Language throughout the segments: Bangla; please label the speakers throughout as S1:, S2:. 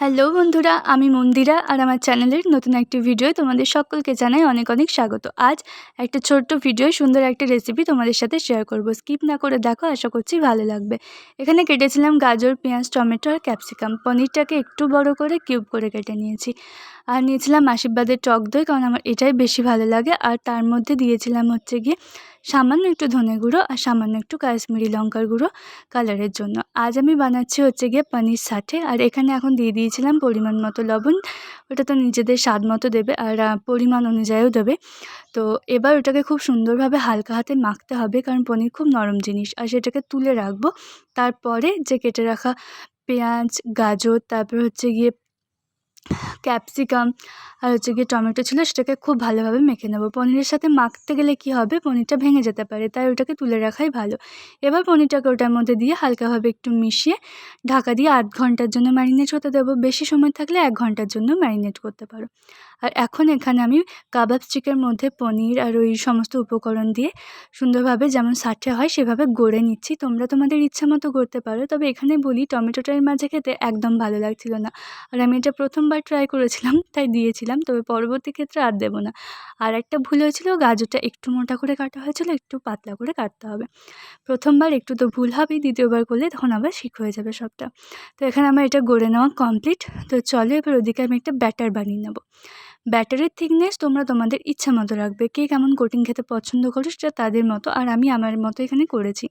S1: হ্যালো বন্ধুরা, আমি মন্দিরা আর আমার চ্যানেলের নতুন একটি ভিডিও তোমাদের সকলকে জানাই অনেক অনেক স্বাগত। আজ একটা ছোট্ট ভিডিও সুন্দর একটা রেসিপি তোমাদের সাথে শেয়ার করব। স্কিপ না করে দেখো, আশা করছি ভালো লাগবে। এখানে কেটেছিলাম গাজর, পেঁয়াজ, টমেটো আর ক্যাপসিকাম। পনিরটাকে একটু বড় করে কিউব করে কেটে নিয়েছি। আর নিয়েছিলাম আশীর্বাদের টক দই, কারণ আমার এটাই বেশি ভালো লাগে। আর তার মধ্যে দিয়েছিলাম হচ্ছে গিয়ে সামান্য একটু ধনে গুঁড়ো আর সামান্য একটু কাশ্মীরি লঙ্কার গুঁড়ো কালারের জন্য। আজ আমি বানাচ্ছি হচ্ছে গিয়ে পনির সাঠে। আর এখানে এখন দিয়ে দিয়েছিলাম পরিমাণ মতো লবণ। ওটা তো নিজেদের স্বাদ মতো দেবে, আর পরিমাণ অনুযায়ীও দেবে। তো এবার ওটাকে খুব সুন্দরভাবে হালকা হাতে মাখতে হবে, কারণ পনির খুব নরম জিনিস। আর সেটাকে তুলে রাখবো। তারপরে যে কেটে রাখা পেঁয়াজ, গাজর, তারপর হচ্ছে গিয়ে ক্যাপসিকাম আর হচ্ছে গিয়ে টমেটো ছিল, সেটাকে খুব ভালোভাবে মেখে নেব। পনিরের সাথে মাখতে গেলে কি হবে, পনিরটা ভেঙে যেতে পারে, তাই ওটাকে তুলে রাখাই ভালো। এবার পনিরটাকে ওটার মধ্যে দিয়ে হালকাভাবে একটু মিশিয়ে ঢাকা দিয়ে 8 ঘন্টার জন্য ম্যারিনেট হতে দেবো। বেশি সময় থাকলে 1 ঘন্টার জন্য ম্যারিনেট করতে পারো। আর এখন এখানে আমি কাবাব স্টিকের মধ্যে পনির আর ওই সমস্ত উপকরণ দিয়ে সুন্দরভাবে যেমন সাঠে হয় সেভাবে গড়ে নিচ্ছি। তোমরা তোমাদের ইচ্ছা মতো করতে পারো, তবে এখানে বলি টমেটোটার মাঝে খেতে একদম ভালো লাগছিল না। আর আমি এটা প্রথমবার ট্রাই করেছিলাম, তাই দিয়েছিলাম, তবে পরবর্তী ক্ষেত্রে আর দেবো না। আর একটা ভুল হয়েছিল, গাজরটা একটু মোটা করে কাটা হয়েছিল, একটু পাতলা করে কাটতে হবে। প্রথমবার একটু তো ভুল হবেই, দ্বিতীয়বার করলে তখন আবার ঠিক হয়ে যাবে সবটা। তো এখানে আমার এটা গড়ে নেওয়া কমপ্লিট। তো চলো এবার ওদিকে আমি একটা ব্যাটার বানিয়ে নেব। ব্যাটারের থিকনেস তোমরা তোমাদের ইচ্ছা মতো রাখবে। কে কেমন কঠিন খেতে পছন্দ করো সেটা তাদের মতো, আর আমি আমার মতো এখানে করেছি।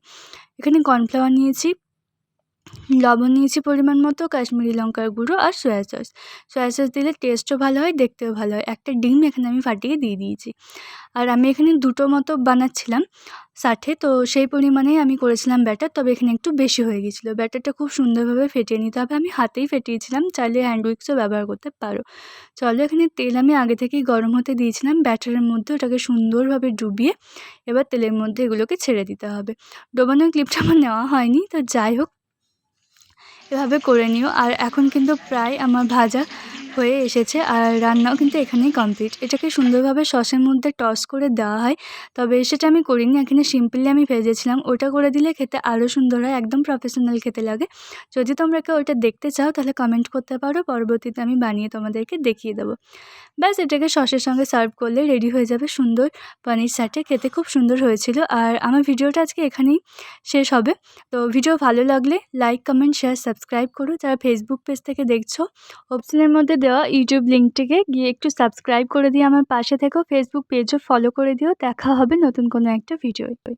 S1: এখানে কর্নফ্লাওয়ার নিয়েছি, লবণ নিয়েছি পরিমাণ মতো, কাশ্মীরি লঙ্কার গুঁড়ো আর সয়া সস। সয়া সস দিলে টেস্টও ভালো হয়, দেখতেও ভালো হয়। একটা ডিম এখানে আমি ফাটিয়ে দিয়ে দিয়েছি। আর আমি এখানে 2টো মতো বানাচ্ছিলাম সাঠে, তো সেই পরিমাণেই আমি করেছিলাম ব্যাটার, তবে এখানে একটু বেশি হয়ে গিয়েছিলো। ব্যাটারটা খুব সুন্দরভাবে ফেটিয়ে নিতে হবে। আমি হাতেই ফেটিয়েছিলাম, চাইলে হ্যান্ড উইক্সও ব্যবহার করতে পারো। চলো, এখানে তেল আমি আগে থেকেই গরম হতে দিয়েছিলাম। ব্যাটারের মধ্যে ওটাকে সুন্দরভাবে ডুবিয়ে এবার তেলের মধ্যে এগুলোকে ছেড়ে দিতে হবে। ডোবানোর ক্লিপটা আমার নেওয়া হয়নি, তো যাই হোক, এভাবে করে নিও। আর এখন কিন্তু প্রায় আমার ভাজা হয়ে এসেছে, আর রান্নাও কিন্তু এখানেই কমপ্লিট। এটাকে সুন্দরভাবে সসের মধ্যে টস করে দেওয়া হয়, তবে সেটা আমি করিনি। এখানে সিম্পলি আমি ভেজেছিলাম। ওটা করে দিলে খেতে আরও সুন্দর হয়, একদম প্রফেশনাল খেতে লাগে। যদি তোমরা কেউ ওটা দেখতে চাও তাহলে কমেন্ট করতে পারো, পরবর্তীতে আমি বানিয়ে তোমাদেরকে দেখিয়ে দেবো। ব্যাস, এটাকে সসের সঙ্গে সার্ভ করলে রেডি হয়ে যাবে সুন্দর পনির সাটে। খেতে খুব সুন্দর হয়েছিল। আর আমার ভিডিওটা আজকে এখানেই শেষ হবে। তো ভিডিও ভালো লাগলে লাইক, কমেন্ট, শেয়ার, সাবস্ক্রাইব করো। যারা ফেসবুক পেজ থেকে দেখছো, অপশনের মধ্যে দেওয়া ইউটিউব লিঙ্কটিকে গিয়ে একটু সাবস্ক্রাইব করে দিয়ে আমার পাশে থেকো। ফেসবুক পেজও ফলো করে দিও। দেখা হবে নতুন কোনো একটা ভিডিওতে।